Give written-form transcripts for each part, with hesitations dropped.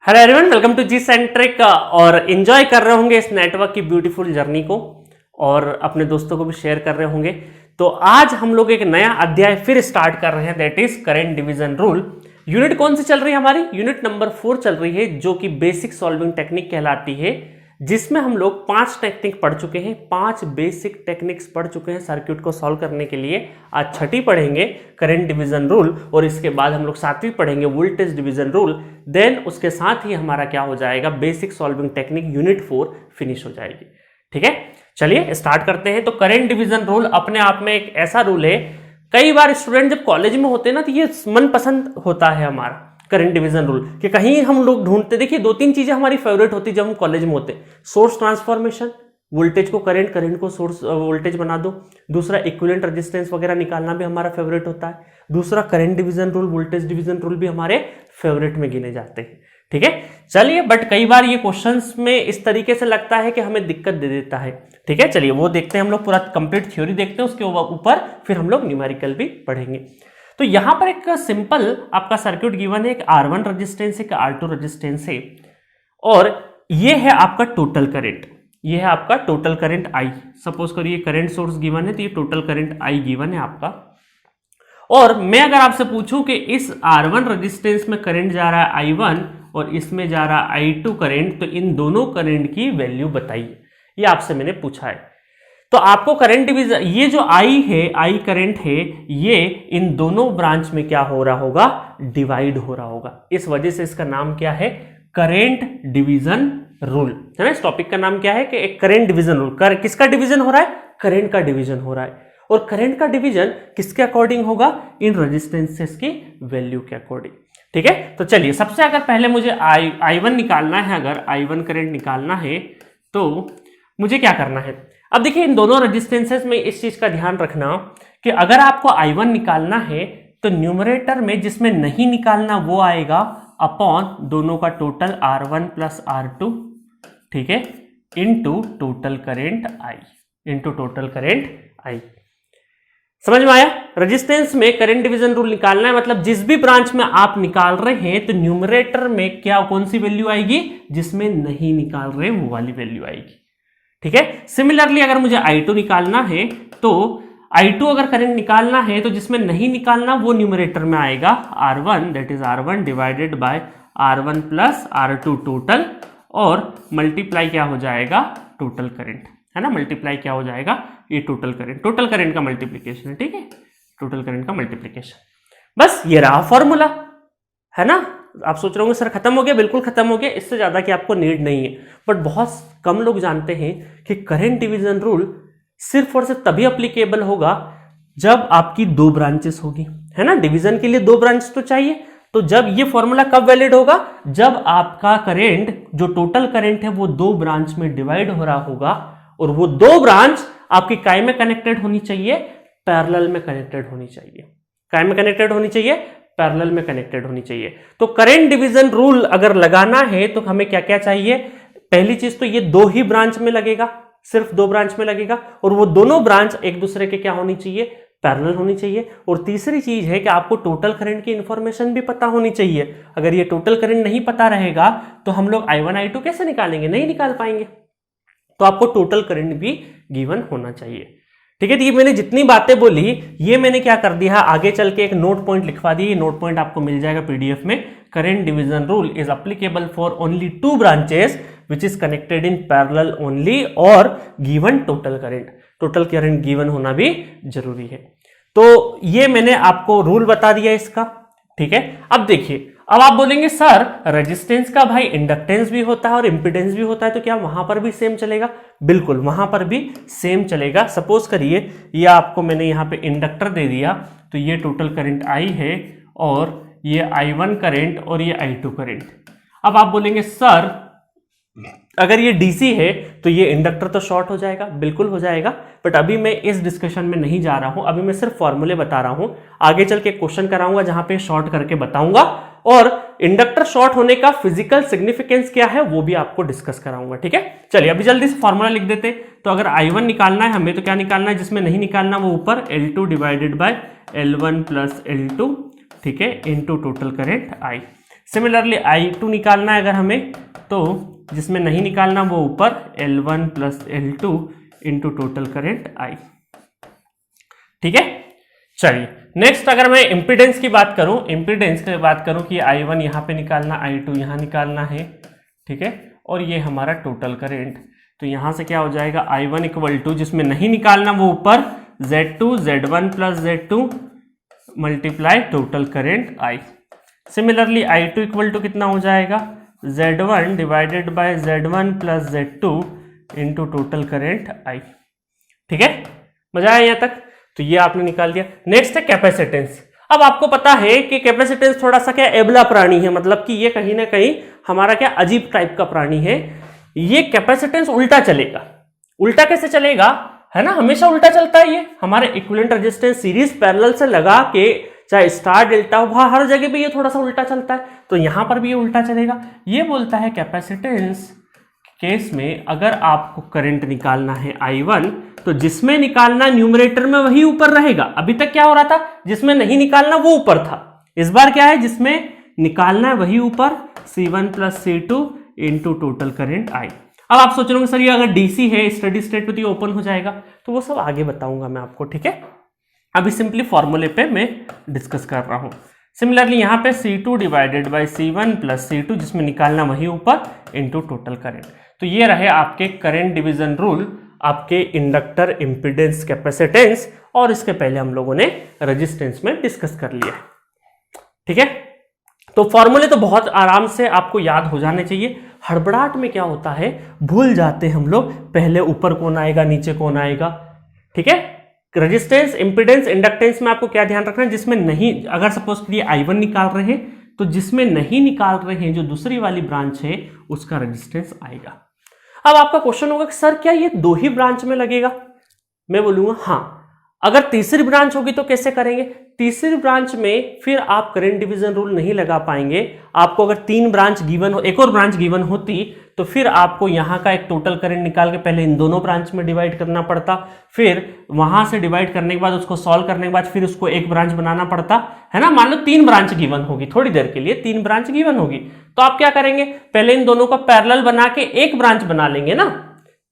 Hello everyone, welcome to G centric. और enjoy कर रहे होंगे इस नेटवर्क की ब्यूटीफुल जर्नी को और अपने दोस्तों को भी शेयर कर रहे होंगे। तो आज हम लोग एक नया अध्याय फिर स्टार्ट कर रहे हैं, that is current division rule. Unit कौन सी चल रही है हमारी? यूनिट नंबर 4 चल रही है, जो कि बेसिक सॉल्विंग टेक्निक कहलाती है, जिसमें हम लोग 5 टेक्निक पढ़ चुके हैं, 5 बेसिक टेक्निक्स पढ़ चुके हैं सर्किट को सॉल्व करने के लिए। आज छठी पढ़ेंगे करंट डिवीजन रूल और इसके बाद हम लोग 7वीं पढ़ेंगे वोल्टेज डिवीजन रूल। देन उसके साथ ही हमारा क्या हो जाएगा, basic solving technique unit 4 finish हो जाएगी। ठीक है, चलिए स्टार्ट करते हैं। तो करंट डिवीजन रूल अपने आप में एक ऐसा रूल है, कई बार स्टूडेंट जब कॉलेज में होते हैं ना, तो ये मनपसंद होता है हमारा करंट डिवीजन रूल कि कहीं हम लोग ढूंढते, देखिए 2-3 चीजें हमारी फेवरेट होती जब हम कॉलेज में होते। सोर्स ट्रांसफॉर्मेशन, वोल्टेज को करंट, करंट को सोर्स वोल्टेज बना दो। दूसरा इक्विवेलेंट रेजिस्टेंस वगैरह निकालना भी हमारा फेवरेट होता है। दूसरा current division rule, voltage division rule भी हमारे फेवरेट में गिने जाते हैं। ठीक है, चलिए, बट कई बार ये क्वेश्चंस में इस तरीके से लगता है कि हमें दिक्कत दे देता है। ठीक है, चलिए वो देखते हैं, हम लोग पूरा कंप्लीट थ्योरी देखते हैं, उसके ऊपर फिर हम लोग न्यूमेरिकल भी पढ़ेंगे। तो यहां पर एक सिंपल आपका सर्किट गिवन है, एक R1 रेजिस्टेंस है, एक R2 रेजिस्टेंस है, और ये है आपका टोटल करंट। ये है आपका टोटल करंट I। सपोज करिए करंट सोर्स गिवन है, तो ये टोटल करंट I गिवन है आपका। और मैं अगर आपसे पूछूं कि इस R1 रेजिस्टेंस में करंट जा रहा है I1 और इसमें जा रहा है I2 करंट, तो इन दोनों करंट की वैल्यू बताइए, ये आपसे मैंने पूछा है। तो आपको करंट डिवीजन, ये जो I है, I करंट है, ये इन दोनों ब्रांच में क्या हो रहा होगा, डिवाइड हो रहा होगा। इस वजह से इसका नाम क्या है, करंट डिवीजन रूल है ना। इस टॉपिक का नाम क्या है कि एक करंट डिवीजन रूल। किसका डिवीजन हो रहा है? करंट का डिवीजन हो रहा है। और करंट का डिवीजन किसके अकॉर्डिंग होगा? इन रेजिस्टेंसेस की वैल्यू के अकॉर्डिंग। ठीक है, तो चलिए सबसे अगर पहले मुझे I1 निकालना है, अगर I1 करंट निकालना है तो मुझे क्या करना है? अब देखिए इन दोनों रेजिस्टेंसेस में इस चीज का ध्यान रखना कि अगर आपको I1 निकालना है तो न्यूमरेटर में जिसमें नहीं निकालना वो आएगा अपॉन दोनों का टोटल R1 प्लस R2, ठीक है, into total current I, into total current I। समझ में आया? रेजिस्टेंस में करंट डिवीजन रूल निकालना है, मतलब जिस भी ब्रांच में आप निकाल रहे हैं तो न्यूमरेटर में क्या, कौन सी वैल्यू आएगी, जिसमें नहीं निकाल रहे वो वाली वैल्यू आएगी। ठीक है, सिमिलरली अगर मुझे I2 निकालना है तो I2 अगर करंट निकालना है तो जिसमें नहीं निकालना वो न्यूमरेटर में आएगा R1, that is R1 divided by R1 plus R2 total, और मल्टीप्लाई क्या हो जाएगा, टोटल करंट है ना, मल्टीप्लाई क्या हो जाएगा, ये टोटल करंट का मल्टीप्लीकेशन है। ठीक है, टोटल करंट का मल्टीप्लीकेशन। बस ये रहा फॉर्मूला, है ना। आप सोच रहे होंगे सर खत्म हो गया? बिल्कुल खत्म हो गया, इससे ज्यादा की आपको नीड नहीं है। बट बहुत कम लोग जानते हैं कि करंट डिवीजन रूल सिर्फ और सिर्फ तभी अप्लीकेबल होगा जब आपकी 2 ब्रांचेस होगी, है ना। डिवीजन के लिए 2 ब्रांच तो चाहिए। तो जब ये फॉर्मूला कब वैलिड होगा, जब आपका करंट, जो टोटल करंट है, वो 2 ब्रांच में डिवाइड हो रहा होगा, और वो 2 ब्रांच आपकी काय में कनेक्टेड होनी चाहिए, पैरेलल में कनेक्टेड होनी चाहिए। काय में कनेक्टेड होनी चाहिए, पैरेलल में कनेक्टेड होनी चाहिए। तो करंट डिवीजन रूल अगर लगाना है तो हमें क्या क्या चाहिए? पहली चीज तो ये 2 ही ब्रांच में लगेगा, सिर्फ 2 ब्रांच में लगेगा, और वो दोनों ब्रांच एक दूसरे के क्या होनी चाहिए, पैरेलल होनी चाहिए। और तीसरी चीज है कि आपको टोटल करंट की इंफॉर्मेशन भी पता होनी चाहिए। अगर ये टोटल करंट नहीं पता रहेगा तो हम लोग I1 I2 कैसे निकालेंगे? नहीं निकाल पाएंगे। तो आपको टोटल करंट भी गिवन होना चाहिए। ठीक है, तो ये मैंने जितनी बातें बोली ये मैंने क्या कर दिया, आगे चल के एक नोट पॉइंट लिखवा दिए। नोट पॉइंट आपको मिल जाएगा पीडीएफ में। Current division rule is applicable for only 2 branches which is connected in parallel only, और given total current. Total current given होना भी जरूरी है। तो ये मैंने आपको रूल बता दिया इसका। ठीक है, अब देखिए, अब आप बोलेंगे सर रेजिस्टेंस का भाई इंडक्टेंस भी होता है और इंपिडेंस भी होता है, तो क्या वहां पर भी सेम चलेगा? बिल्कुल, वहां पर भी सेम चलेगा। सपोज करिए ये आपको मैंने यहां पे इंडक्टर दे दिया, तो ये टोटल करंट I है और ये I1 करंट और ये I2 करंट। अब आप बोलेंगे सर अगर ये डीसी है तो ये इंडक्टर तो शॉर्ट हो जाएगा। बिल्कुल हो जाएगा, बट अभी मैं इस डिस्कशन में नहीं जा रहा हूं। अभी मैं सिर्फ फॉर्मूले बता रहा हूं। आगे चल के क्वेश्चन कराऊंगा जहां पे शॉर्ट करके बताऊंगा, और इंडक्टर शॉर्ट होने का फिजिकल सिग्निफिकेंस क्या है वो भी आपको डिस्कस कराऊंगा। ठीक है, चलिए अभी जल्दी से फॉर्मूला लिख देते। तो अगर I1 निकालना है हमें, तो क्या निकालना है, जिसमें नहीं निकालना वो ऊपर L2 divided by L1 plus L2, ठीक है, into total current I। Similarly I2 निकालना है अगर हमें, तो जिसमें नहीं निकालना वो ऊपर L1 plus L2 into total current I। ठीक है, चलिए नेक्स्ट अगर मैं इम्पीडेंस की बात करूं, कि I1 यहां पे निकालना, I2 यहां निकालना है। ठीक है, और ये हमारा टोटल करंट, तो यहां से क्या हो जाएगा I1 इक्वल टू, जिसमें नहीं निकालना वो ऊपर Z2 Z1 plus Z2 multiply total current I। Similarly I2 equal to कितना हो जाएगा Z1 divided by Z1 plus Z2 into total current I। ठीक है, मजा आया यहाँ तक? तो ये आपने निकाल दिया। नेक्स्ट है कैपेसिटेंस। अब आपको पता है कि कैपेसिटेंस थोड़ा सा क्या एबला प्राणी है, मतलब कि ये कहीं ना कहीं हमारा क्या अजीब टाइप का प्राणी है। ये कैपेसिटेंस उल्टा चलेगा। उल्टा कैसे चलेगा, है ना, हमेशा उल्टा चलता है। ये हमारे इक्विवेलेंट रेजिस्टेंस सीरीज पैरेलल से लगा के, चाहे स्टार डेल्टा हो, हर जगह पे ये थोड़ा सा उल्टा चलता है, तो यहां पर भी ये उल्टा चलेगा। ये बोलता है कैपेसिटेंस केस में अगर आपको करंट निकालना है I1, तो जिसमें निकालना न्यूमरेटर में वही ऊपर रहेगा। अभी तक क्या हो रहा था, जिसमें नहीं निकालना वो ऊपर था। इस बार क्या है, जिसमें निकालना है वही ऊपर, C1 plus C2 into total current I। अब आप सोच रहे होंगे सर ये अगर DC है स्टडी स्टेट पे तो ये ओपन हो जाएगा, तो वो सब आगे बताऊंगा मैं आपको। ठीक है, अभी सिंपली फॉर्मूले पे मैं डिस्कस कर रहा हूं। सिमिलरली यहां पे C2 divided by C1 plus C2, जिसमें निकालना वही ऊपर, इंटू टोटल करंट। तो ये रहे आपके करंट डिवीजन रूल, आपके इंडक्टर, इंपीडेंस, कैपेसिटेंस, और इसके पहले हम लोगों ने रेजिस्टेंस में डिस्कस कर लिया। ठीक है, तो फॉर्मूले तो बहुत आराम से आपको याद हो जाने चाहिए। हड़बड़ाहट में क्या होता है, भूल जाते हैं हम लोग, पहले ऊपर कौन आएगा नीचे कौन आएगा। ठीक है, रेजिस्टेंस, इंपीडेंस, इंडक्टेंस में आपको क्या ध्यान रखना है, जिसमें नहीं, अगर सपोज करिए I1 निकाल रहे हैं, तो जिसमें नहीं निकाल रहे हैं, जो दूसरी वाली ब्रांच है, उसका रेजिस्टेंस आएगा। अब आपका क्वेश्चन होगा कि सर क्या ये दो ही ब्रांच में लगेगा? मैं बोलूंगा हाँ। अगर तीसरी ब्रांच होगी तो कैसे करेंगे? तीसरी ब्रांच में फिर आप करंट डिवीजन रूल नहीं लगा पाएंगे। आपको अगर तीन ब्रांच गिवन हो, एक और ब्रांच गिवन होती, तो फिर आपको यहां का एक टोटल करंट निकाल के पहले इन दोनों ब्रांच में डिवाइड करना पड़ता, फिर वहां से डिवाइड करने के बाद उसको सॉल्व करने के बाद फिर उसको एक ब्रांच बनाना पड़ता, है ना। मान लो तीन ब्रांच गिवन होगी, थोड़ी देर के लिए तीन ब्रांच गिवन होगी, तो आप क्या करेंगे, पहले इन दोनों का पैरेलल बना के एक ब्रांच बना लेंगे ना,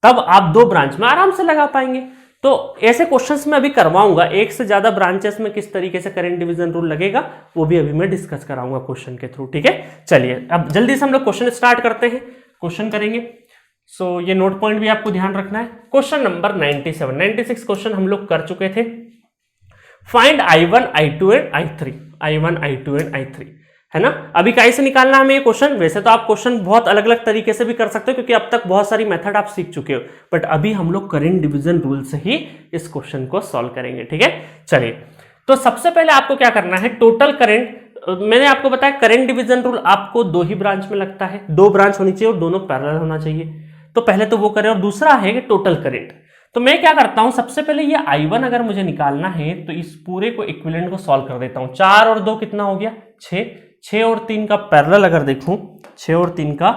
तब आप दो ब्रांच में आराम से लगा पाएंगे। तो ऐसे क्वेश्चंस में अभी करवाऊंगा, एक से ज्यादा ब्रांचेस में किस तरीके से करंट डिवीजन रूल लगेगा, वो भी अभी मैं डिस्कस कराऊंगा क्वेश्चन के थ्रू। ठीक है, चलिए अब जल्दी से हम लोग क्वेश्चन स्टार्ट करते हैं, क्वेश्चन करेंगे। सो ये नोट पॉइंट भी आपको ध्यान रखना है। क्वेश्चन नंबर 97, 96 क्वेश्चन हम लोग कर चुके थे। Find I1, I2 and I3, I1, I2 and I3, है ना। अभी कैसे निकालना हमें ये क्वेश्चन, वैसे तो आप क्वेश्चन बहुत अलग अलग तरीके से भी कर सकते हो, क्योंकि अब तक बहुत सारी मेथड आप सीख चुके हो, बट अभी हम लोग करंट डिवीजन रूल से ही इस क्वेश्चन को सॉल्व करेंगे। ठीक है, चलिए तो सबसे पहले आपको क्या करना है, टोटल करंट, मैंने आपको बताया करंट डिवीजन रूल आपको दो ही ब्रांच में लगता है, दो ब्रांच होनी चाहिए और दोनों पैरेलल होना चाहिए, तो पहले तो वो करें। और दूसरा है कि टोटल करंट, तो मैं क्या करता हूं, सबसे पहले ये I1 अगर मुझे निकालना है तो इस पूरे को इक्विवेलेंट को सॉल्व कर देता हूं। 4 और 2 कितना हो गया, 6, 6 और 3 का पैरेलल अगर देखूं, 6 और 3 का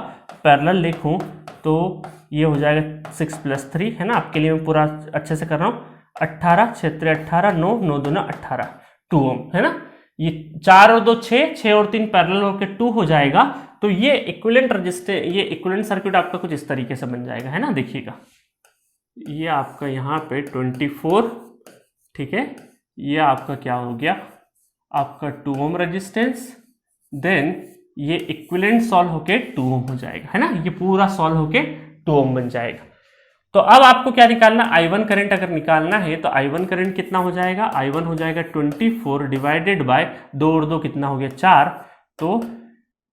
पैरेलल लिखूं तो ये हो जाएगा 6 प्लस 3, है ना। आपके लिए मैं पूरा अच्छे से कर रहा हूं। 18, 6 3 18, 9 9 2 18, 2 ओम, है ना। ये 4 और 2 6, 6 और 3 पैरेलल होकर 2 हो जाएगा। तो ये इक्विवेलेंट रजिस्टर, ये इक्विवेलेंट सर्किट आपका कुछ इस तरीके से बन जाएगा, है ना। देखिएगा ये आपका यहाँ पे 24, ठीक है, ये आपका क्या हो गया, आपका 2 ओम रेजिस्टेंस, देन ये इक्विवेलेंट सॉल्व होके 2 ओम हो जाएगा, है ना। ये पूरा सॉल्व होके 2 ओम बन जाएगा। तो अब आपको क्या निकालना, I1 करंट अगर निकालना है तो I1 करंट कितना हो जाएगा, I1 हो जाएगा 24 डिवाइडेड बाय 2 और 2 कितना हो गया 4, तो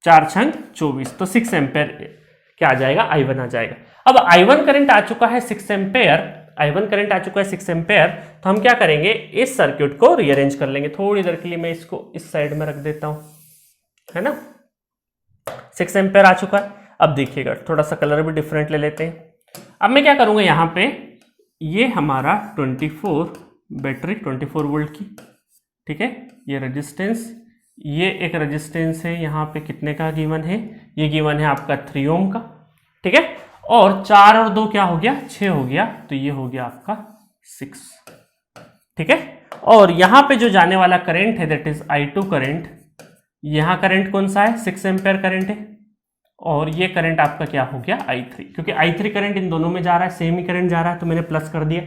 4 छंग 24, तो 6 एम्पेयर क्या आ जाएगा, I1 आ जाएगा। अब I1 करंट आ चुका है 6 एम्पेयर, I1 करंट आ चुका है 6 एम्पेयर, तो हम क्या करेंगे, इस सर्किट को रीअरेंज कर लेंगे। थोड़ी देर के लिए मैं इसको इस साइड में रख देता हूं, है ना। 6 एम्पेयर आ चुका है। अब देखिएगा थोड़ा सा कलर भी डिफरेंट ले लेते हैं। अब मैं क्या करूंगा, यहाँ पे ये हमारा 24 बैटरी 24 वोल्ट की, ठीक है, ये रेजिस्टेंस, ये एक रेजिस्टेंस है यहाँ पे कितने का गिवन है, ये गिवन है आपका 3 ओम का, ठीक है। और 4 और 2 क्या हो गया, 6 हो गया, तो ये हो गया आपका 6, ठीक है। और यहाँ पे जो जाने वाला करंट है दैट इज I2 करंट, यहाँ करंट कौन सा है, 6 एम्पेयर करंट है, और ये करंट आपका क्या हो गया I3, क्योंकि I3 करंट इन दोनों में जा रहा है, सेम ही करंट जा रहा है, तो मैंने प्लस कर दिया।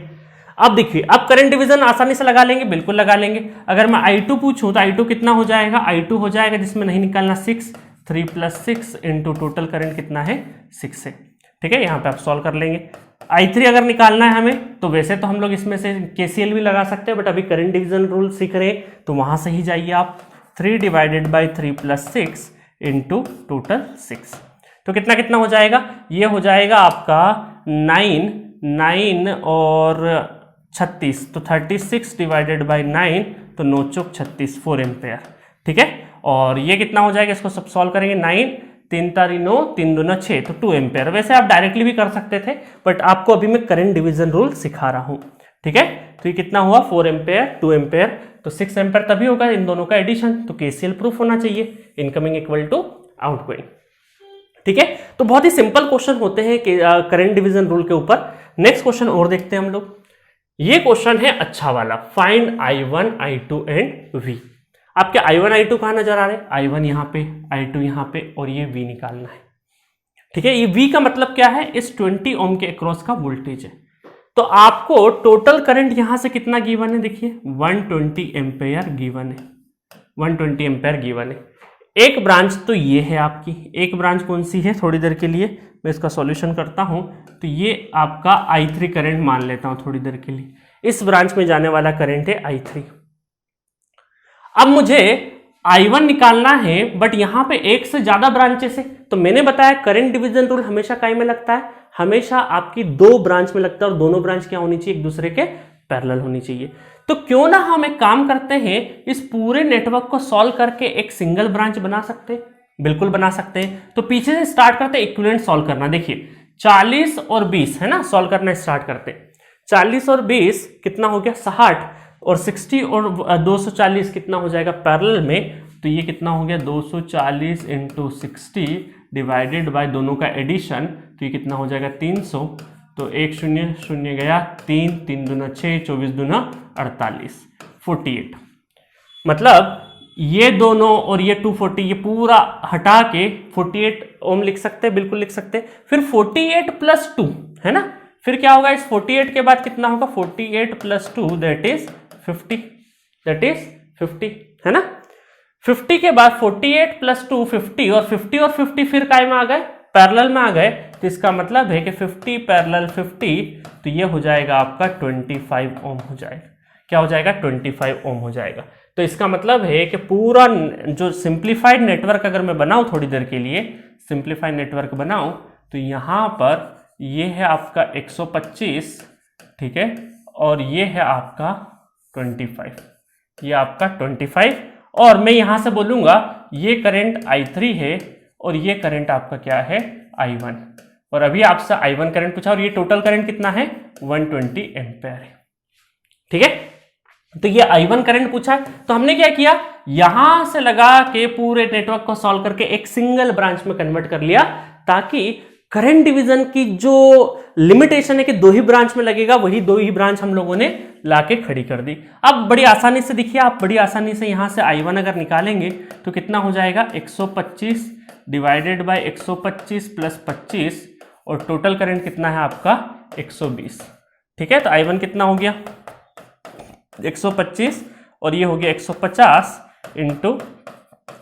अब देखिए, अब करंट डिवीजन आसानी से लगा लेंगे, बिल्कुल लगा लेंगे। अगर मैं I2 पूछूं तो I2 कितना हो जाएगा, I2 हो जाएगा जिसमें नहीं निकालना 6, 3 + 6 इंटू टोटल करंट कितना है 6 है। ठीक है, यहाँ पे आप सॉल्व कर लेंगे। I3 अगर निकालना है हमें, तो वैसे तो हम लोग इसमें से KCL भी लगा सकते हैं, बट अभी करंट डिवीजन रूल सीख रहे हैं, तो वहां से ही जाइए आप। 3 / 3 + 6 इंटू टोटल 6, तो कितना कितना हो जाएगा, ये हो जाएगा आपका 9 और 36, तो 36 / 9, तो 9 चौक 36, 4 एम्पेयर। ठीक है, और ये कितना हो जाएगा, इसको सब सॉल्व करेंगे। 9 3 तारी 9, 3 दूना 6, तो 2 एम्पेयर। वैसे आप डायरेक्टली भी कर सकते थे, बट आपको अभी मैं करंट डिवीजन रूल सिखा रहा हूं। ठीक है, तो ये कितना हुआ, 4 एम्पेयर, 2 एम्पेयर, तो 6 एम्पेयर तभी होगा इन दोनों का एडिशन, तो KCL प्रूफ होना चाहिए, इनकमिंग इक्वल टू आउटगोइंग। ठीक है, तो बहुत ही सिंपल क्वेश्चन होते हैं कि करंट डिवीजन रूल के ऊपर। नेक्स्ट क्वेश्चन और देखते हैं हम लोग। ये क्वेश्चन है अच्छा वाला, find I1, I2 and V। आपके I1, I2 कहां नजर आ रहे हैं, I1 यहां पे, I2 यहां पे, और ये V निकालना है। ठीक है, ये V का मतलब क्या है, इस 20 ओम के अक्रॉस का वोल्टेज है। तो आपको टोटल करंट यहां से कितना गिवन है, देखिए 120 एम्पेयर गिवन है, 120 एम्पेयर गिवन है। एक ब्रांच तो ये है आपकी, एक ब्रांच कौन सी है, थोड़ी देर के लिए मैं इसका सॉल्यूशन करता हूं, तो ये आपका I3 करंट मान लेता हूं थोड़ी देर के लिए। इस ब्रांच में जाने वाला करंट है I3। अब मुझे I1 निकालना है, बट यहां पे एक से ज्यादा ब्रांचेस है, तो मैंने बताया करंट डिवीजन रूल हमेशा काय में लगता है, हमेशा आपकी 2 ब्रांच में लगता है, और दोनों ब्रांच क्या होनी चाहिए, एक दूसरे के पैरेलल होनी चाहिए। तो क्यों ना हम एक काम करते हैं, इस पूरे नेटवर्क को सॉल्व करके एक सिंगल ब्रांच बना सकते हैं, बिल्कुल बना सकते हैं। तो पीछे से स्टार्ट करते हैं, इक्विवेलेंट सॉल्व करना। देखिए 40 और 20 है ना, सॉल्व करना स्टार्ट करते हैं। 40 और 20 कितना हो गया 60, और 60 और 240 कितना हो जाएगा पैरेलल में, तो ये कितना हो गया 240 × 60 डिवाइडेड बाय दोनों का एडिशन, तो ये कितना हो जाएगा 300, तो 1 0 0 गया, 3 3 दूना 6, 24 दूना 48, 48। मतलब ये दोनों और ये 240, ये पूरा हटा के 48 ओम लिख सकते हैं, बिल्कुल लिख सकते हैं। फिर 48 + 2 है ना, फिर क्या होगा, इस 48 के बाद कितना होगा, 48 + 2 दैट इज 50, दैट इज 50 है ना। 50 के बाद 48 + 2 50, और 50 और 50 फिर काय में आ गए, पैरेलल में आ गए, तो इसका मतलब है कि 50 पैरेलल 50, तो ये हो जाएगा आपका 25 ओम हो जाएगा। क्या हो जाएगा, 25 ओम हो जाएगा। तो इसका मतलब है कि पूरा जो सिंप्लीफाइड नेटवर्क अगर मैं बनाऊं थोड़ी देर के लिए, सिंप्लीफाइड नेटवर्क बनाऊं, तो यहां पर ये है आपका 125, ठीक है, और ये है आपका 25, ये आपका 25, और मैं यहां से बोलूंगा ये करंट I3 है, और ये करंट आपका क्या है I1, और अभी आपसे I1 करंट पूछा, और ये टोटल करंट कितना है 120 एम्पेयर है। ठीक है, तो ये I1 करंट पूछा है, तो हमने क्या किया, यहां से लगा के पूरे नेटवर्क को सॉल्व करके एक सिंगल ब्रांच में कन्वर्ट कर लिया, ताकि करंट डिवीजन की जो लिमिटेशन है कि 2 ही ब्रांच में लगेगा, वही 2 ही ब्रांच हम लोगों ने लाके खड़ी कर दी। अब बड़ी आसानी से देखिए, आप बड़ी आसानी से यहां से I1 अगर निकालेंगे तो कितना हो जाएगा 125 डिवाइडेड बाय 125 + 25, और टोटल करंट कितना है आपका 120। ठीक है, तो I1 कितना हो गया 125, और ये हो गया 150 ×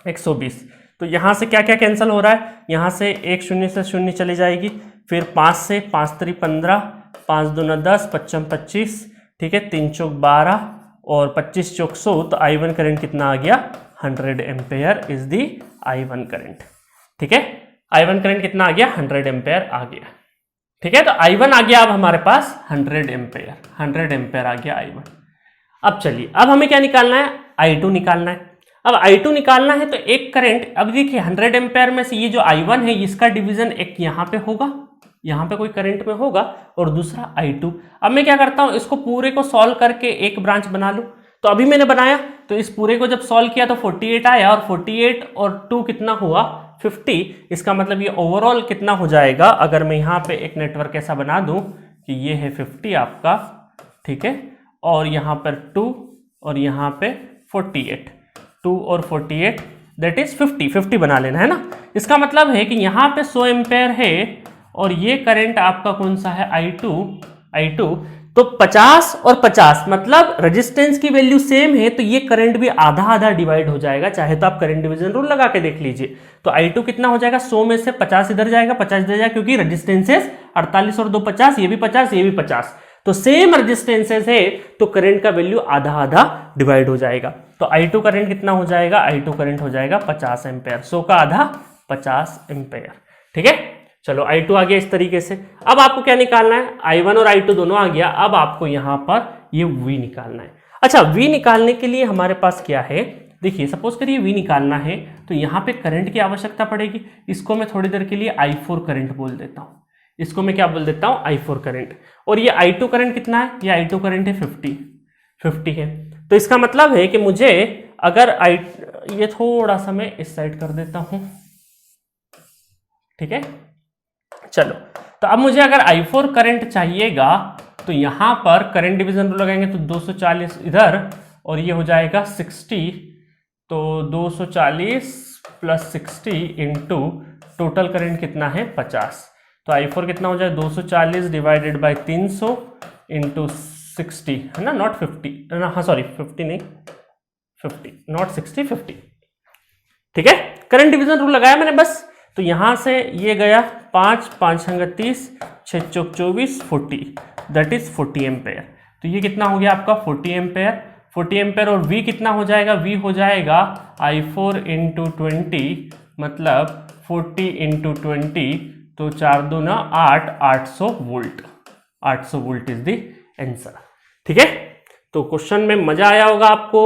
120। तो यहां से क्या क्या कैंसिल हो रहा है, यहां से 1 0 से 0 चली जाएगी, फिर 5 से 5 3 15, 5 दूना 10, 55 25, ठीक है, 3 चौक 12, और 25 चौक 100, तो I1 करंट कितना आ गया 100 ampere is the I1 current. ठीक है, I1 करंट कितना आ गया 100 एम्पेयर आ गया। ठीक है, तो I1 आ गया अब हमारे पास 100 एम्पेयर, 100 एम्पेयर आ गया I1। अब चलिए, अब हमें क्या निकालना है, I2 निकालना है। अब I2 निकालना है तो एक करंट, अब देखिए 100 एम्पेयर में से ये जो I1 है इसका डिवीजन एक यहां पे होगा, यहां पे कोई करंट में होगा, और दूसरा I2। अब मैं क्या करता हूं, इसको पूरे को सॉल्व करके एक ब्रांच बना लूं। तो अभी मैंने बनाया, तो इस पूरे को जब सॉल्व किया तो 48 आया, और 48 और 2 कितना हुआ 50। इसका मतलब ये ओवरऑल कितना हो जाएगा, अगर मैं यहाँ पे एक नेटवर्क ऐसा बना दूं कि ये है 50 आपका, ठीक है, और यहाँ पर 2 और यहाँ पे 48, 2 और 48, दैट इज 50 बना लेना है ना। इसका मतलब है कि यहाँ पे 100 एम्पेयर है और ये करंट आपका कौन सा है I2 तो 50 और 50 मतलब रेजिस्टेंस की वैल्यू सेम है, तो ये करंट भी आधा आधा डिवाइड हो जाएगा। चाहे तो आप करंट डिवीजन रूल लगा के देख लीजिए। तो I2 कितना हो जाएगा, 100 में से 50 इधर जाएगा, 50 इधर जाएगा, क्योंकि रेजिस्टेंसेस 48 और 2 50, ये भी 50 ये भी 50, तो सेम रेजिस्टेंसेस है तो करंट का वैल्यू आधा आधा डिवाइड हो जाएगा। तो I2 करंट कितना हो जाएगा, I2 करंट हो जाएगा 50 एम्पेयर, 100 का आधा 50 एम्पेयर। ठीक है, चलो I2 आ गया इस तरीके से। अब आपको क्या निकालना है, I1 और I2 दोनों आ गया। अब आपको यहां पर ये V निकालना है। अच्छा, V निकालने के लिए हमारे पास क्या है, देखिए सपोज करिए V निकालना है तो यहां पे करंट की आवश्यकता पड़ेगी। इसको मैं थोड़ी देर के लिए I4 करंट बोल देता हूं, इसको मैं क्या बोल देता हूं, I4 करंट। और ये I2 करंट कितना है, ये I2 करंट है 50 है। तो इसका मतलब है कि मुझे अगर ये थोड़ा सा मैं इस साइड कर देता हूं, ठीक है। चलो, तो अब मुझे अगर I4 करंट चाहिएगा तो यहां पर करंट डिवीजन रूल लगाएंगे तो 240 इधर और ये हो जाएगा 60, तो 240 प्लस 60 इंटू टोटल करंट कितना है 50। तो I4 कितना हो जाए 240 डिवाइडेड बाई 300 इंटू 60 है ना, नॉट 50 ना, हाँ सॉरी 50 नहीं 50 नॉट 60 50। ठीक है, करंट डिवीजन रूल लगाया मैंने बस। तो यहां से ये गया 5 5 30 6 चौक 24 40, दैट इज 40 एम्पेयर। तो ये कितना हो गया आपका 40 एम्पेयर और V कितना हो जाएगा, V हो जाएगा I4 इंटू 20 मतलब 40 इंटू 20, तो 4 2 ना 8, 800 volt, 800 volt is the answer. ठीक है, तो क्वेश्चन में मजा आया होगा आपको,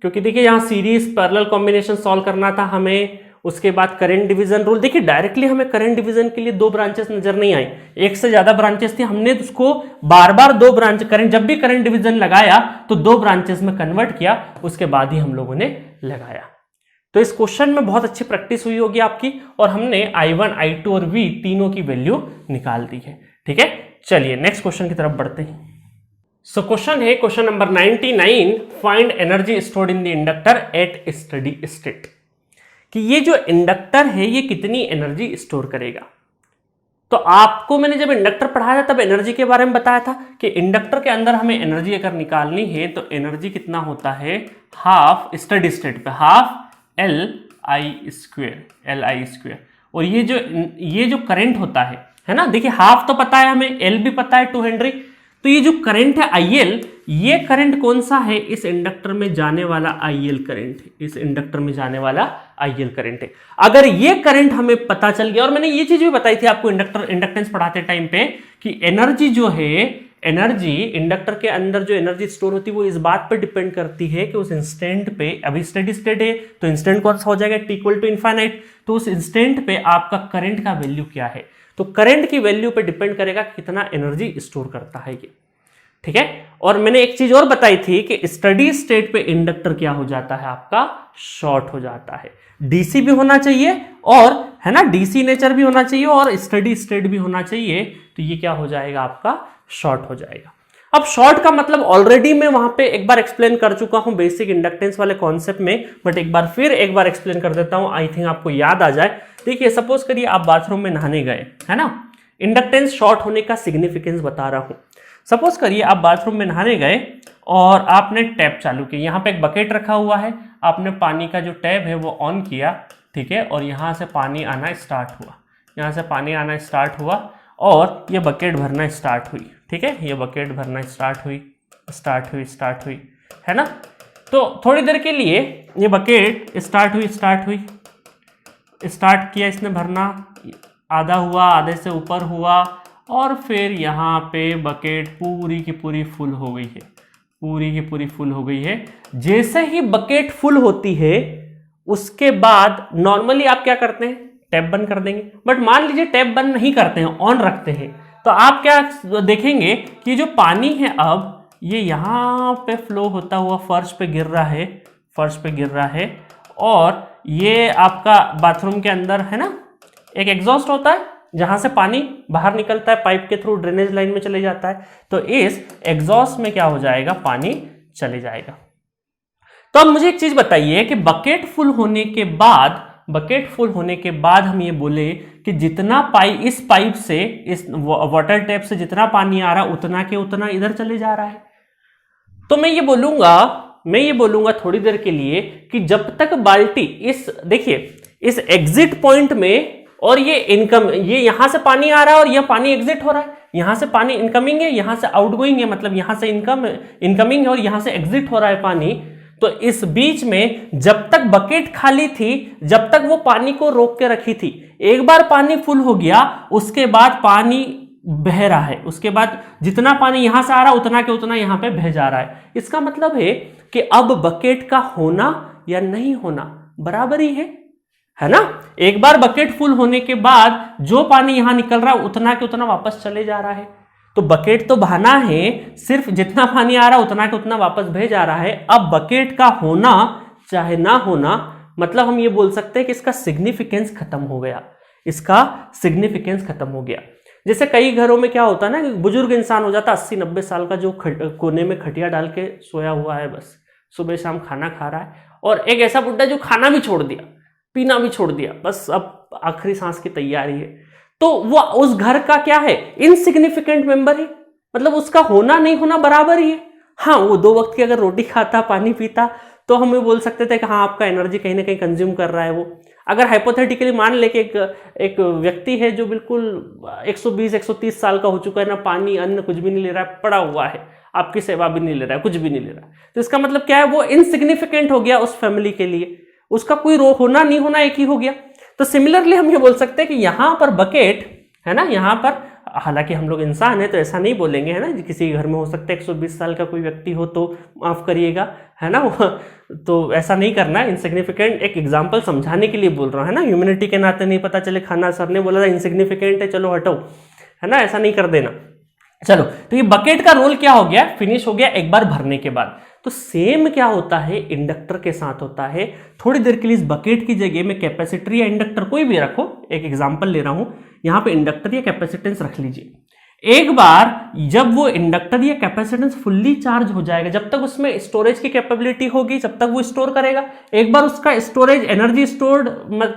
क्योंकि देखिए यहाँ सीरीज पैरेलल कॉम्बिनेशन सॉल्व करना था हमें। उसके बाद करंट डिवीजन रूल, देखिए डायरेक्टली हमें करंट डिवीजन के लिए 2 ब्रांचेस नजर नहीं आई, एक से ज्यादा ब्रांचेस थी। हमने उसको बार बार 2 ब्रांच करंट, जब भी करंट डिवीजन लगाया तो 2 ब्रांचेस में कन्वर्ट किया, उसके बाद ही हम लोगों ने लगाया। तो इस क्वेश्चन में बहुत अच्छी प्रैक्टिस हुई होगी आपकी, और हमने I1 I2 और V तीनों की वैल्यू निकाल दी है। ठीक है, चलिए नेक्स्ट क्वेश्चन की तरफ बढ़ते हैं। सो क्वेश्चन है question number 99, find energy stored in the inductor at steady state, कि ये जो इंडक्टर है ये कितनी एनर्जी स्टोर करेगा। तो आपको मैंने जब इंडक्टर पढ़ाया था तब एनर्जी के बारे में बताया था कि इंडक्टर के अंदर हमें एनर्जी अगर निकालनी है तो एनर्जी कितना होता है, हाफ स्टडी स्टेट पे हाफ LI स्क्वायर। और ये जो करंट होता है ना, देखिए हाफ तो पता है हमें, L भी पता है 2 हेनरी। तो ये जो करंट है IL, ये करंट कौन सा है, इस इंडक्टर में जाने वाला IL करंट है, इस इंडक्टर में जाने वाला IL करंट है। अगर ये करंट हमें पता चल गया, और मैंने ये चीज भी बताई थी आपको इंडक्टेंस पढ़ाते टाइम पे, कि एनर्जी जो है, एनर्जी इंडक्टर के अंदर जो एनर्जी स्टोर होती है वो इस बात पर डिपेंड करती है कि उस इंस्टेंट पे, अभी स्टेडी स्टेट है तो इंस्टेंट कौन सा हो जाएगा, T इक्वल टू इनफाइनाइट, तो उस इंस्टेंट पे आपका करंट का वैल्यू क्या है। तो करंट की वैल्यू पे डिपेंड करेगा कितना एनर्जी स्टोर करता है ये। ठीक है, और मैंने एक चीज और बताई थी कि स्टडी स्टेट पे इंडक्टर क्या हो जाता है, आपका शॉर्ट हो जाता है। डीसी भी होना चाहिए, और है ना डीसी नेचर भी होना चाहिए, और स्टडी स्टेट भी होना चाहिए, तो ये क्या हो जाएगा, आपका शॉर्ट हो जाएगा। अब शॉर्ट का मतलब ऑलरेडी मैं वहां पे एक बार एक्सप्लेन कर चुका हूं बेसिक इंडक्टेंस वाले कॉन्सेप्ट में, बट एक बार एक्सप्लेन कर देता हूं, आई थिंक आपको याद आ जाए। देखिए सपोज करिए आप बाथरूम में नहाने गए, है ना, इंडक्टेंस शॉर्ट होने का सिग्निफिकेंस बता रहा हूं। सपोज करिए आप बाथरूम में नहाने गए और आपने टैप चालू किया, यहाँ पे एक बकेट रखा हुआ है, आपने पानी का जो टैप है वो ऑन किया, ठीक है, और यहाँ से पानी आना स्टार्ट हुआ, यहाँ से पानी आना स्टार्ट हुआ और ये बकेट भरना स्टार्ट हुई। ठीक है, ये बकेट भरना स्टार्ट हुई, है ना। तो थोड़ी देर के लिए ये बकेट स्टार्ट हुई, स्टार्ट किया इसने भरना, आधा हुआ, आधे से ऊपर हुआ, और फिर यहाँ पे बकेट पूरी की पूरी फुल हो गई है, जैसे ही बकेट फुल होती है उसके बाद नॉर्मली आप क्या करते हैं, टैप बंद कर देंगे, बट मान लीजिए टैप बंद नहीं करते हैं, ऑन रखते हैं, तो आप क्या देखेंगे कि जो पानी है अब ये यहाँ पे फ्लो होता हुआ फर्श पे गिर रहा है, और ये आपका बाथरूम के अंदर है ना एक एग्जॉस्ट होता है जहां से पानी बाहर निकलता है, पाइप के थ्रू ड्रेनेज लाइन में चले जाता है, तो इस एग्जॉस्ट में क्या हो जाएगा, पानी चले जाएगा। तो अब मुझे एक चीज बताइए कि बकेट फुल होने के बाद हम ये बोले कि जितना इस पाइप से, इस वाटर टैप से जितना पानी आ रहा उतना के उतना इधर चले जा रहा है। तो मैं ये बोलूंगा थोड़ी देर के लिए कि जब तक बाल्टी इस एग्जिट पॉइंट में, और ये यहां से पानी आ रहा है और यह पानी एग्जिट हो रहा है, यहां से पानी इनकमिंग है, यहां से आउटगोइंग है, मतलब यहां से इनकमिंग है और यहां से एग्जिट हो रहा है पानी। तो इस बीच में जब तक बकेट खाली थी, जब तक वो पानी को रोक के रखी थी, एक बार पानी फुल हो गया उसके बाद पानी बह रहा है, उसके बाद जितना पानी यहां से आ रहा उतना के उतना यहां पे बह जा रहा है। इसका मतलब है कि अब बकेट का होना या नहीं होना बराबर ही है ना। एक बार बकेट फुल होने के बाद जो पानी यहां निकल रहा है उतना के उतना वापस चले जा रहा है। तो बकेट तो बहाना है, सिर्फ जितना पानी आ रहा है उतना के उतना वापस बह जा रहा है। अब बकेट का होना चाहे ना होना, मतलब हम ये बोल सकते हैं कि इसका सिग्निफिकेंस खत्म हो गया, जैसे कई घरों में क्या होता है ना, बुजुर्ग इंसान हो जाता 80-90 साल का, जो कोने में खटिया डाल के सोया हुआ है, बस सुबह शाम खाना खा रहा है, और एक ऐसा बुड्ढा जो खाना भी छोड़ दिया, पीना भी छोड़ दिया, बस अब आखिरी सांस की तैयारी है। तो वो उस घर का क्या है, इनसिग्निफिकेंट मेंबर है, मतलब उसका होना नहीं होना बराबर ही है। हाँ, वो 2 वक्त की अगर रोटी खाता, पानी पीता, तो हम ये बोल सकते थे कि हाँ आपका एनर्जी कहीं ना कहीं कंज्यूम कर रहा है वो। अगर हाइपोथेटिकली मान ले कि एक व्यक्ति है जो बिल्कुल 120-130 साल का हो चुका है, ना पानी अन्न कुछ भी नहीं ले रहा है, पड़ा हुआ है, आपकी सेवा भी नहीं ले रहा है, कुछ भी नहीं ले रहा है, तो इसका मतलब क्या है, वो इनसिग्निफिकेंट हो गया उस फैमिली के लिए, उसका कोई होना नहीं होना एक ही हो गया। तो सिमिलरली हम ये बोल सकते हैं कि यहां पर बकेट है ना, यहां पर, हालांकि हम लोग इंसान है तो ऐसा नहीं बोलेंगे, है ना, किसी घर में हो सकता है 120 साल का कोई व्यक्ति हो तो माफ करिएगा, है ना, तो ऐसा नहीं करना है। इनसिग्निफिकेंट एक एग्जांपल समझाने के लिए बोल रहा हूं, है ना, ह्यूमैनिटी के नाते नहीं पता चले खाना सर ने बोला था इनसिग्निफिकेंट है चलो हटो, है ना, ऐसा नहीं कर देना। चलो, तो ये बकेट का रोल क्या हो गया, फिनिश हो गया एक बार भरने के बाद। तो सेम क्या होता है इंडक्टर के साथ होता है। थोड़ी देर के लिए इस बकेट की जगह में कैपेसिटर या इंडक्टर कोई भी रखो, एक एग्जांपल ले रहा हूं, यहां पे इंडक्टर या कैपेसिटेंस रख लीजिए। एक बार जब वो इंडक्टर या कैपेसिटेंस फुल्ली चार्ज हो जाएगा, जब तक उसमें स्टोरेज की कैपेबिलिटी होगी जब तक वो स्टोर करेगा। एक बार उसका स्टोरेज एनर्जी स्टोर्ड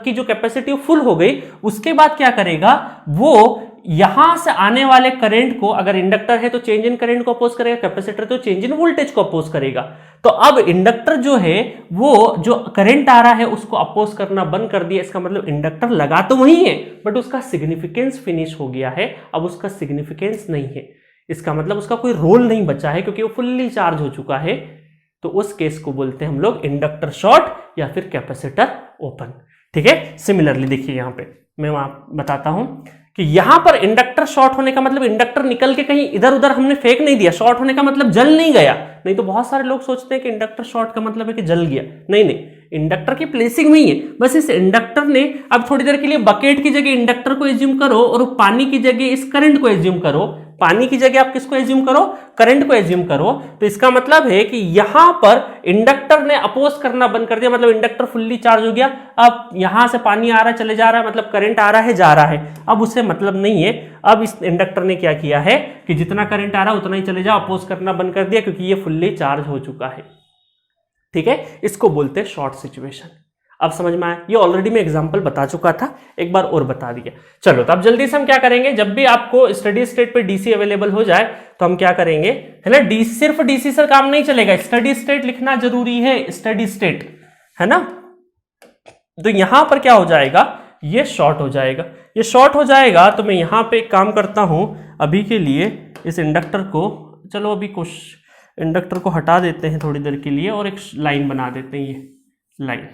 की जो कैपेसिटी फुल हो गई, उसके बाद क्या करेगा, वो यहां से आने वाले करंट को, अगर इंडक्टर है तो चेंज इन करंट को अपोज करेगा, कैपेसिटर तो चेंज इन वोल्टेज को अपोज करेगा। तो अब इंडक्टर जो है वो जो करंट आ रहा है उसको अपोज करना बंद कर दिया, इसका मतलब इंडक्टर लगा तो वही है बट उसका सिग्निफिकेंस फिनिश हो गया है, अब उसका सिग्निफिकेंस नहीं है, इसका मतलब उसका कोई रोल नहीं बचा है क्योंकि वो फुल्ली चार्ज हो चुका है। तो उस केस को बोलते हैं हम लोग इंडक्टर शॉर्ट या फिर कैपेसिटर ओपन। ठीक है, सिमिलरली देखिए यहां पे मैं वहां बताता हूं कि यहां पर इंडक्टर शॉर्ट होने का मतलब इंडक्टर निकल के कहीं इधर उधर हमने फेंक नहीं दिया, शॉर्ट होने का मतलब जल नहीं गया। नहीं तो बहुत सारे लोग सोचते हैं कि इंडक्टर शॉर्ट का मतलब है कि जल गया, नहीं नहीं, इंडक्टर की प्लेसिंग में ही है, बस इस इंडक्टर ने, अब थोड़ी देर के लिए बकेट की जगह इंडक्टर को एज्यूम करो और पानी की जगह इस करंट को एज्यूम करो, पानी की जगह आप किसको एज्यूम करो, करंट को एज्यूम करो। तो इसका मतलब है कि यहां पर इंडक्टर ने अपोज करना बंद कर दिया, मतलब इंडक्टर फुल्ली चार्ज हो गया, अब यहां से पानी आ रहा है चले जा रहा है, मतलब करंट आ रहा है जा रहा है, अब उसे मतलब नहीं है। अब इस इंडक्टर ने क्या किया है कि जितना करंट आ रहा है उतना ही चले जाओ, अपोज करना बंद कर दिया क्योंकि ये फुल्ली चार्ज हो चुका है। ठीक है, इसको बोलते हैं शॉर्ट सिचुएशन। अब समझ में आया, ये ऑलरेडी मैं एग्जांपल बता चुका था, एक बार और बता दिया। चलो, तो अब जल्दी से हम क्या करेंगे, जब भी आपको स्टडी स्टेट पे डीसी अवेलेबल हो जाए तो हम क्या करेंगे, है ना, डीसी, सिर्फ डीसी से काम नहीं चलेगा, स्टडी स्टेट लिखना जरूरी है, स्टडी स्टेट, है ना। तो यहां पर क्या हो जाएगा, ये शॉर्ट हो जाएगा, ये शॉर्ट हो जाएगा। तो मैं यहां पे एक काम करता हूं, अभी के लिए इस इंडक्टर को, चलो अभी कुछ इंडक्टर को हटा देते हैं थोड़ी देर के लिए और एक लाइन बना देते हैं, ये लाइन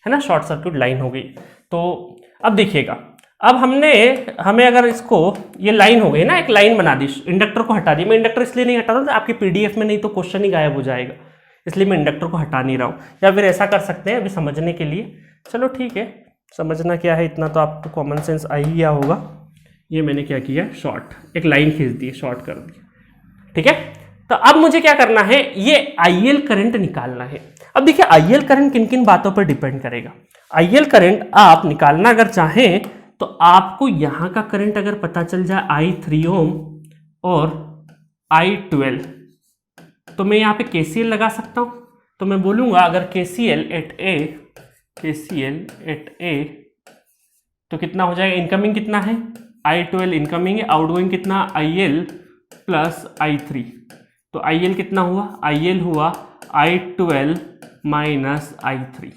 है ना, शॉर्ट सर्किट लाइन हो गई। तो अब देखिएगा, अब हमें अगर इसको, ये लाइन हो गई ना, एक लाइन बना दी, इंडक्टर को हटा दी। मैं इंडक्टर इसलिए नहीं हटा रहा था, आपके पीडीएफ में नहीं तो क्वेश्चन ही गायब हो जाएगा, इसलिए मैं इंडक्टर को हटा नहीं रहा हूँ। या फिर ऐसा कर सकते हैं अभी समझने के लिए, चलो ठीक है, समझना क्या है, इतना तो आपको कॉमन सेंस आ ही गया होगा। ये मैंने क्या किया, शॉर्ट एक लाइन खींच दी, शॉर्ट कर दिया। ठीक है, तो अब मुझे क्या करना है, ये आईएल करंट निकालना है। अब देखिए आईएल करंट किन किन बातों पर डिपेंड करेगा। आईएल करंट आप निकालना अगर चाहें तो आपको यहां का करंट अगर पता चल जाए I3 ओम और I12, तो मैं यहां पे केसीएल लगा सकता हूं। तो मैं बोलूंगा अगर KCL एट ए तो कितना हो जाएगा, इनकमिंग कितना है I12 इनकमिंग है, आउटगोइंग कितना IL प्लस I3, तो IL कितना हुआ, IL हुआ I12 माइनस I3।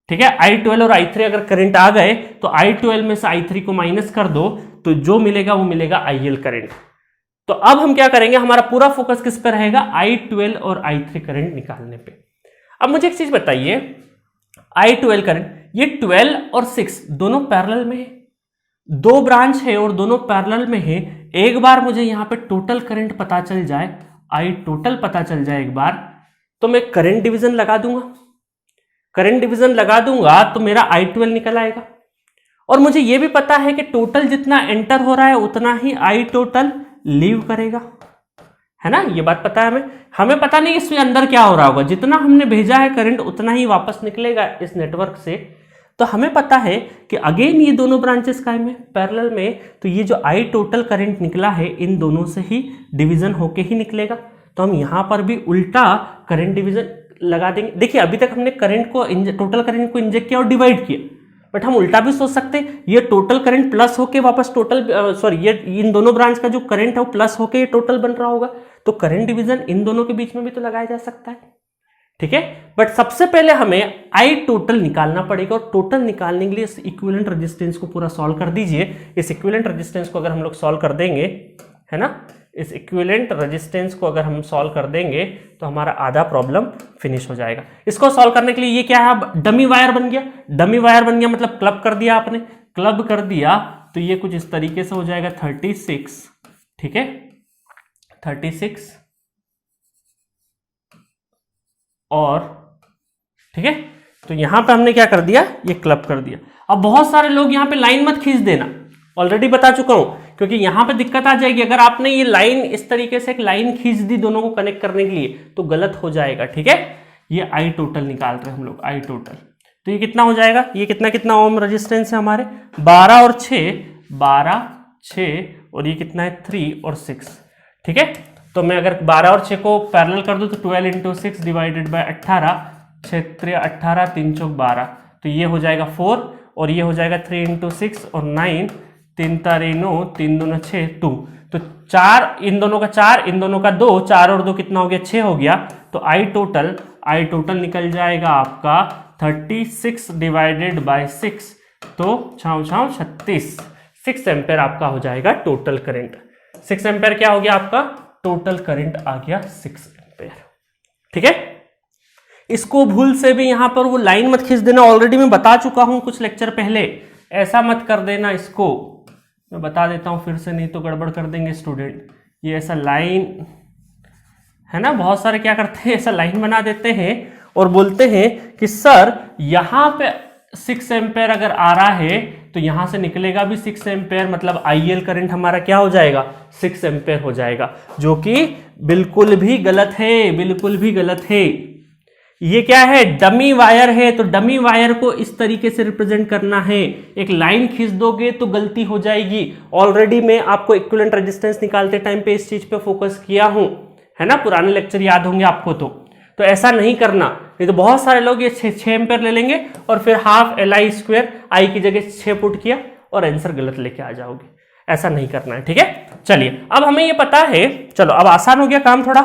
ठीक है, I12 और I3 अगर करंट आ गए तो I12 में से I3 को माइनस कर दो तो जो मिलेगा वो मिलेगा IL करंट। तो अब हम क्या करेंगे, हमारा पूरा फोकस किस पर रहेगा, I12 और I3 करंट निकालने पे। अब मुझे एक चीज बताइए, I12 करंट, ये 12 और 6 दोनों पैरेलल में है, दो ब्रांच है और दोनों पैरेलल में है। एक बार मुझे यहां पे टोटल करंट पता चल जाए, I टोटल पता चल जाए एक बार, तो मैं करंट डिवीजन लगा दूंगा। करंट डिवीजन लगा दूंगा तो मेरा I12 निकल आएगा। और मुझे यह भी पता है कि टोटल जितना एंटर हो रहा है उतना ही I टोटल लीव करेगा, है ना, ये बात पता है हमें पता नहीं इसमें अंदर क्या हो रहा होगा, जितना हमने भेजा है करंट उतना ही वापस निकलेगा इस नेटवर्क से। तो हमें पता है कि अगेन ये दोनों ब्रांचेस काय में पैरेलल में, तो ये जो I टोटल करंट निकला है इन दोनों से ही डिवीजन होके ही निकलेगा। तो हम यहां पर भी उल्टा करंट डिवीजन लगा देंगे। देखिए अभी तक हमने करंट को टोटल करंट को इंजेक्ट किया और डिवाइड किया, बट हम उल्टा भी सोच सकते हैं, ये टोटल करंट प्लस होके वापस टोटल ये इन दोनों ब्रांच का जो करंट है वो प्लस होके ये टोटल बन रहा होगा, तो करंट डिवीजन इन दोनों के बीच में भी तो लगाया जा सकता है। ठीक है, बट सबसे पहले हमें I टोटल निकालना पड़ेगा, और टोटल निकालने के लिए इस इक्विवेलेंट रेजिस्टेंस को पूरा सॉल्व कर दीजिए। इस इक्विवेलेंट रेजिस्टेंस को अगर हम लोग सॉल्व कर देंगे, है ना, इस इक्विवेलेंट रेजिस्टेंस को अगर हम सॉल्व कर देंगे तो हमारा आधा प्रॉब्लम फिनिश हो जाएगा। इसको सॉल्व करने के लिए ये क्या है, अब डमी वायर बन गया। डमी वायर बन गया मतलब क्लब कर दिया आपने, क्लब कर दिया तो ये कुछ इस तरीके से हो जाएगा 36। ठीक है, 36 और ठीक है, तो यहां पे हमने क्या कर दिया, ये क्लब कर दिया। अब बहुत सारे लोग यहां पे लाइन मत खींच देना, ऑलरेडी बता चुका हूं, क्योंकि यहां पे दिक्कत आ जाएगी। अगर आपने ये लाइन इस तरीके से एक लाइन खींच दी दोनों को कनेक्ट करने के लिए तो गलत हो जाएगा। ठीक है, ये I टोटल निकाल रहे हैं हम लोग, I टोटल, तो ये कितना हो जाएगा, ये कितना ओम रेजिस्टेंस है हमारे, 12 और 6 और ये कितना है 3 और 6। ठीक है, तो मैं अगर 12 और 6 को पैरेलल कर दूं तो 12 इंटू 6 डिवाइडेड बाय 18, 6 18 3 चौक 12, तो ये हो जाएगा 4 और ये हो जाएगा 3 इंटू 6 और 9, 3 तारी 9, 3 दूना 6 2, तो 4 इन दोनों का 4 इन दोनों का 2, 4 और 2 कितना हो गया 6 हो गया। तो I टोटल निकल जाएगा आपका 36 डिवाइडेड बाय 6, तो 36 6 एम्पेयर आपका हो जाएगा टोटल करंट। 6 एम्पेयर क्या हो गया आपका, टोटल करंट आ गया 6 एम्पेयर। ठीक है, इसको भूल से भी यहां पर वो लाइन मत खींच देना, ऑलरेडी मैं बता चुका हूं कुछ लेक्चर पहले, ऐसा मत कर देना। इसको मैं बता देता हूं फिर से, नहीं तो गड़बड़ कर देंगे स्टूडेंट। ये ऐसा लाइन है ना, बहुत सारे क्या करते हैं, ऐसा लाइन बना देते हैं और बोलते हैं कि सर यहां पे 6 एम्पेयर अगर आ रहा है तो यहां से निकलेगा भी 6 एम्पेयर, मतलब IL करंट हमारा क्या हो जाएगा 6 एम्पेयर हो जाएगा, जो कि बिल्कुल भी गलत है, बिल्कुल भी गलत है। ये क्या है, डमी वायर है, तो डमी वायर को इस तरीके से रिप्रेजेंट करना है। एक लाइन खींच दोगे तो गलती हो जाएगी। ऑलरेडी मैं आपको इक्विवेलेंट रेजिस्टेंस निकालते टाइम पे इस चीज पे फोकस किया हूं, है ना, पुराने लेक्चर याद होंगे आपको। तो ऐसा नहीं करना, नहीं तो बहुत सारे लोग ये 6 एम्पेयर ले लेंगे और फिर हाफ LI स्क्वायर I की जगह 6 पुट किया और आंसर गलत लेके आ जाओगे। ऐसा नहीं करना है। ठीक है, चलिए अब हमें ये पता है, चलो अब आसान हो गया काम थोड़ा।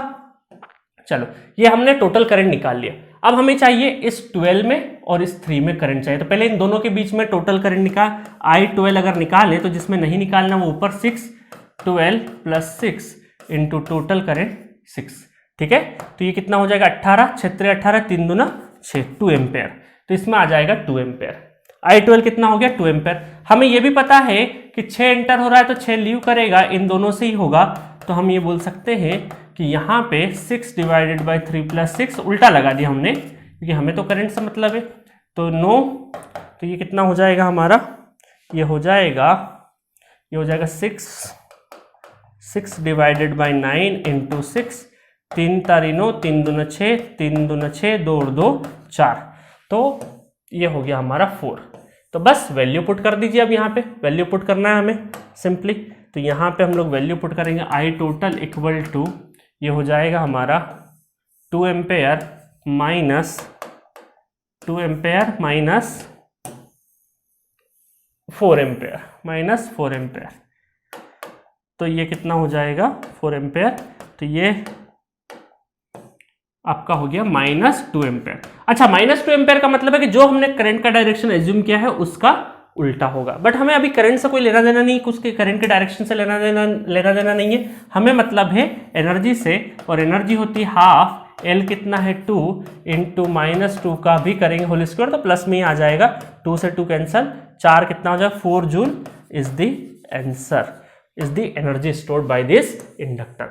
चलो ये हमने टोटल करंट निकाल लिया, अब हमें चाहिए इस 12 में और इस 3 में करंट चाहिए। तो पहले इन दोनों के बीच में टोटल करंट निकाल, I12 अगर निकाले तो जिसमें नहीं निकालना वो ऊपर 6, 12 प्लस 6 इंटू टोटल करंट 6। ठीक है, तो ये कितना हो जाएगा 18, 6 18, 3 दूना 6, 2 एम्पेयर, तो इसमें आ जाएगा 2 एम्पेयर। I12 कितना हो गया 2 एम्पेयर। हमें ये भी पता है कि 6 एंटर हो रहा है तो 6 लीव करेगा, इन दोनों से ही होगा, तो हम ये बोल सकते हैं कि यहाँ पे 6 डिवाइडेड बाई 3 प्लस 6 उल्टा लगा दिया हमने, क्योंकि हमें तो करंट से मतलब है, तो 9, तो ये कितना हो जाएगा हमारा, ये हो जाएगा 6 डिवाइडेड बाई 9 इंटू 6, 3 तारी 9, 3 दूना 6, 3 दूना 6, 2 और 2 4, तो ये हो गया हमारा 4। तो बस वैल्यू पुट कर दीजिए। अब यहाँ पे वैल्यू पुट करना है हमें सिंपली, तो यहाँ पे हम लोग वैल्यू पुट करेंगे। I टोटल इक्वल टू, ये हो जाएगा हमारा 2 एम्पेयर -2 एम्पेयर -4 एम्पेयर, तो ये कितना हो जाएगा 4 एम्पेयर, तो ये आपका हो गया -2 एम्पेयर। अच्छा, -2 एम्पेयर का मतलब है कि जो हमने करंट का डायरेक्शन एज्यूम किया है उसका उल्टा होगा, बट हमें अभी करंट से कोई लेना देना नहीं, उसके करंट के डायरेक्शन से लेना देना नहीं है, हमें मतलब है एनर्जी से, और एनर्जी होती है हाफ एल कितना है 2 इंटू -2 का भी करेंगे होल स्क्वायर, तो प्लस में ही आ जाएगा, 2 से 2 कैंसल, 4 कितना हो जाएगा 4 joule is the answer, is the energy stored by this inductor.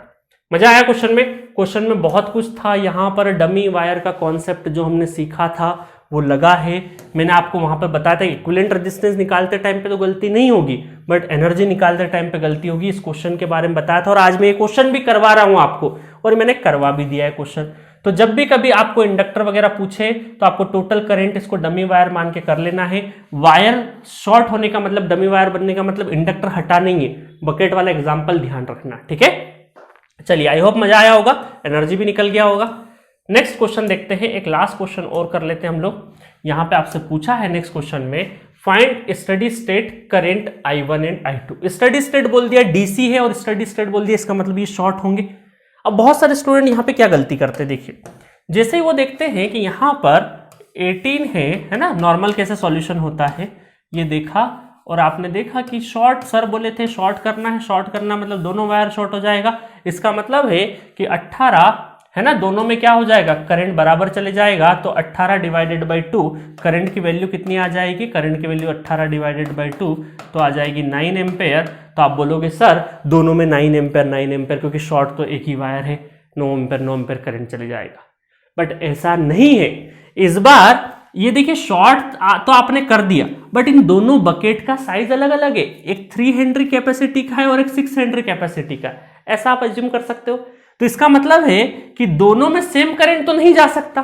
मजा आया क्वेश्चन में? क्वेश्चन में बहुत कुछ था, यहाँ पर डमी वायर का कॉन्सेप्ट जो हमने सीखा था वो लगा है, मैंने आपको वहां पर बताया था इक्विवेलेंट रेजिस्टेंस निकालते टाइम पे तो गलती नहीं होगी, बट एनर्जी निकालते टाइम पे गलती होगी, इस क्वेश्चन के बारे में बताया था, और आज मैं ये क्वेश्चन भी करवा रहा हूं आपको, और मैंने करवा भी दिया है क्वेश्चन। तो जब भी कभी आपको इंडक्टर वगैरह पूछे तो आपको टोटल करंट इसको डमी वायर मान के कर लेना है। वायर शॉर्ट होने का मतलब, डमी वायर बनने का मतलब इंडक्टर हटा नहीं है, बकेट वाला एग्जाम्पल ध्यान रखना, ठीक है। चलिए, आई होप मजा आया होगा, एनर्जी भी निकल गया होगा। नेक्स्ट क्वेश्चन देखते हैं, एक लास्ट क्वेश्चन और कर लेते हैं हम लोग। यहां पे आपसे पूछा है नेक्स्ट क्वेश्चन में, find steady state current I1 and I2। Steady state बोल दिया डीसी है और स्टडी स्टेट बोल दिया, इसका मतलब ये शॉर्ट होंगे। अब बहुत सारे स्टूडेंट यहां पे क्या गलती करते हैं, देखिए, जैसे ही वो देखते हैं कि यहां पर 18 है ना, नॉर्मल कैसे सॉल्यूशन होता है, ये देखा और आपने देखा कि शॉर्ट, सर बोले थे शॉर्ट करना है, शॉर्ट करना मतलब दोनों वायर शॉर्ट हो जाएगा, इसका मतलब है कि 18 है ना, दोनों में क्या हो जाएगा, करंट बराबर चले जाएगा, तो 18 डिवाइडेड बाई 2, करंट की वैल्यू कितनी आ जाएगी, करंट की वैल्यू 18 डिवाइडेड बाई 2 तो आ जाएगी 9 एम्पेयर। तो आप बोलोगे सर दोनों में 9 एम्पेयर, क्योंकि शॉर्ट तो एक ही वायर है, 9 एम्पेयर करंट चले जाएगा, बट ऐसा नहीं है। इस बार ये देखिए, शॉर्ट तो आपने कर दिया, बट इन दोनों बकेट का साइज अलग अलग है, एक 3 हेनरी कैपेसिटी का है और एक 6 हेनरी कैपेसिटी का, ऐसा आप अज्यूम कर सकते हो। तो इसका मतलब है कि दोनों में सेम करंट तो नहीं जा सकता,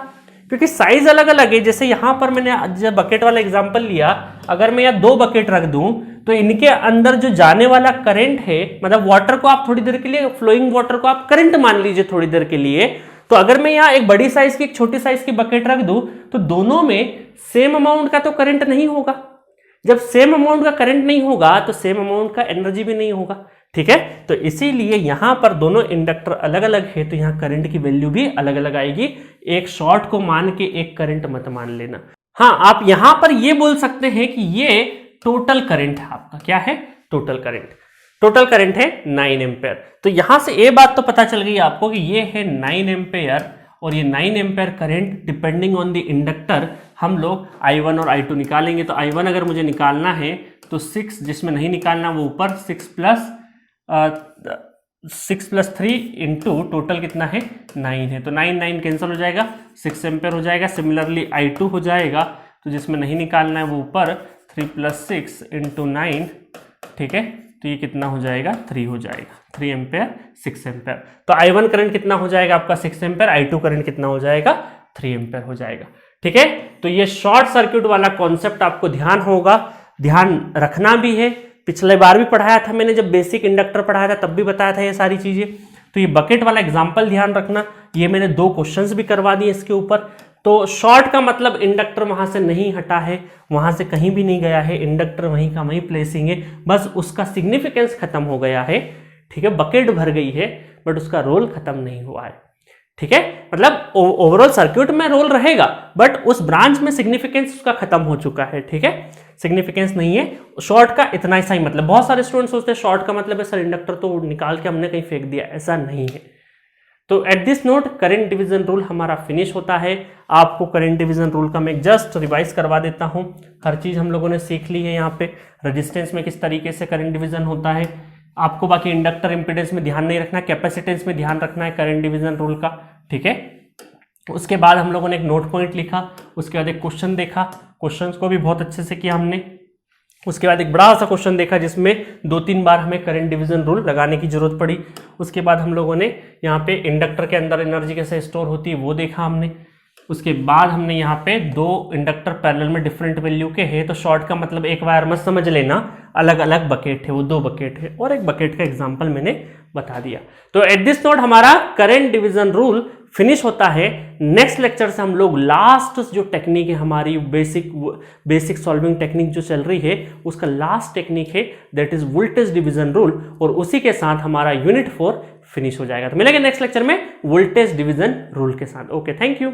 क्योंकि साइज अलग अलग है। जैसे यहां पर मैंने जब बकेट वाला एग्जांपल लिया, अगर मैं यहाँ 2 बकेट रख दूं तो इनके अंदर जो जाने वाला करंट है, मतलब वाटर को आप थोड़ी देर के लिए, फ्लोइंग वाटर को आप करंट मान लीजिए थोड़ी देर के लिए, तो अगर मैं यहाँ एक बड़ी साइज की एक छोटी साइज की बकेट रख दूं तो दोनों में सेम अमाउंट का तो करंट नहीं होगा। जब सेम अमाउंट का करंट नहीं होगा तो सेम अमाउंट का एनर्जी भी नहीं होगा, ठीक है। तो इसीलिए यहां पर दोनों इंडक्टर अलग अलग है, तो यहां करंट की वैल्यू भी अलग अलग आएगी। एक शॉर्ट को मान के एक करंट मत मान लेना। हाँ, आप यहां पर ये बोल सकते हैं कि ये टोटल करंट है आपका, क्या है, टोटल करंट। टोटल करंट है 9 एम्पेयर। तो यहां से ये बात तो पता चल गई आपको कि ये है 9 एम्पेयर, और ये 9 ampere current depending on the inductor हम लोग I1 और I2 निकालेंगे। तो I1 अगर मुझे निकालना है तो 6, जिसमें नहीं निकालना वो ऊपर 6 प्लस 3 इंटू टोटल कितना है 9 है, तो 9 कैंसिल हो जाएगा, 6 एम्पेयर हो जाएगा। सिमिलरली I2 हो जाएगा, तो जिसमें नहीं निकालना है वो ऊपर 3 प्लस 6 इंटू 9, ठीक है, तो ये कितना हो जाएगा, 3 हो जाएगा, 3 एम्पेयर 6 एम्पेयर। तो I1 करंट कितना हो जाएगा आपका 6 एम्पेयर, I2 करंट कितना हो जाएगा 3 एम्पेयर हो जाएगा, ठीक है। तो ये शॉर्ट सर्किट वाला कॉन्सेप्ट आपको ध्यान होगा, ध्यान रखना भी है। पिछले बार भी पढ़ाया था मैंने, जब बेसिक इंडक्टर पढ़ाया था तब भी बताया था ये सारी चीजें। तो ये बकेट वाला एग्जाम्पल ध्यान रखना, ये मैंने 2 क्वेश्चंस भी करवा दिए इसके ऊपर। तो शॉर्ट का मतलब इंडक्टर वहां से नहीं हटा है, वहां से कहीं भी नहीं गया है, इंडक्टर वहीं का वहीं प्लेसिंग है, बस उसका सिग्निफिकेंस खत्म हो गया है, ठीक है। बकेट भर गई है बट उसका रोल खत्म नहीं हुआ है, ठीक है। मतलब ओवरऑल सर्किट में रोल रहेगा बट उस ब्रांच में सिग्निफिकेंस उसका खत्म हो चुका है, ठीक है, सिग्निफिकेंस नहीं है। शॉर्ट का इतना ही मतलब, बहुत सारे स्टूडेंट सोचते हैं शॉर्ट का मतलब है सर इंडक्टर तो निकाल के हमने कहीं फेंक दिया, ऐसा नहीं है। तो at this note current division rule हमारा फिनिश होता है। आपको करंट डिवीजन रूल का मैं जस्ट रिवाइज करवा देता हूं, हर चीज हम लोगों ने सीख ली है। यहाँ पे रेजिस्टेंस में किस तरीके से करंट डिवीजन होता है, आपको बाकी इंडक्टर इंपीडेंस में ध्यान नहीं रखना, कैपेसिटेंस में ध्यान रखना है करंट डिवीजन रूल का, ठीक है। उसके बाद हम लोगों ने एक नोट पॉइंट लिखा, उसके बाद एक क्वेश्चन देखा, क्वेश्चंस को भी बहुत अच्छे से किया हमने। उसके बाद एक बड़ा सा क्वेश्चन देखा जिसमें 2-3 बार हमें करंट डिवीजन रूल लगाने की जरूरत पड़ी। उसके बाद हम लोगों ने यहाँ पे इंडक्टर के अंदर एनर्जी कैसे स्टोर होती है वो देखा हमने। उसके बाद हमने यहाँ पे 2 इंडक्टर पैरेलल में डिफरेंट वैल्यू के हैं, तो शॉर्ट का मतलब एक वायर मत समझ लेना, अलग अलग बकेट है, वो 2 बकेट है, और एक बकेट का एग्जांपल मैंने बता दिया। तो एट दिस नोट हमारा करंट डिवीजन रूल फिनिश होता है। नेक्स्ट लेक्चर से हम लोग लास्ट जो टेक्निक है हमारी बेसिक सॉल्विंग टेक्निक जो चल रही है उसका लास्ट टेक्निक है that is voltage division rule, और उसी के साथ हमारा यूनिट 4 फिनिश हो जाएगा। तो मिलेंगे नेक्स्ट लेक्चर में वोल्टेज डिवीजन रूल के साथ। Okay, thank you.